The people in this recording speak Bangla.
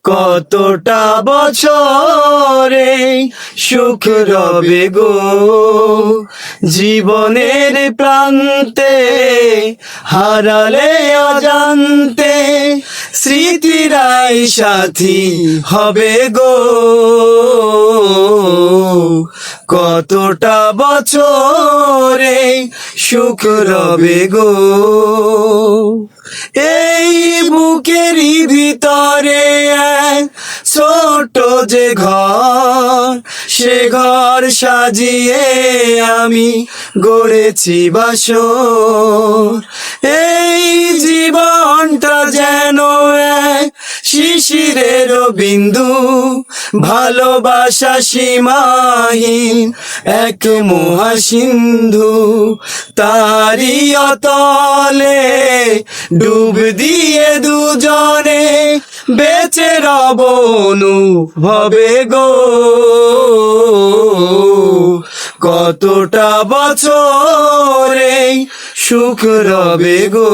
কতটা বছরে সুখ রবে গো জীবনের প্রান্তে হারালে অজান্তে স্মৃতিরাই সাথী হবে গো কতটা বছরে সুখ রবে গো এই বুকেরই ভিতরে এক ছোট যে ঘর সে ঘর সাজিয়ে আমি গড়েছি বাসর এই জীবনটা যেন এক শিশিরের বিন্দু ভালোবাসা সীমাহীন এক মহাসিন্ধু তারি অতলে ডুব দিয়ে দুজনে বেঁচে রব অনুভবে গো কতটা বছরে সুখ রবে গো।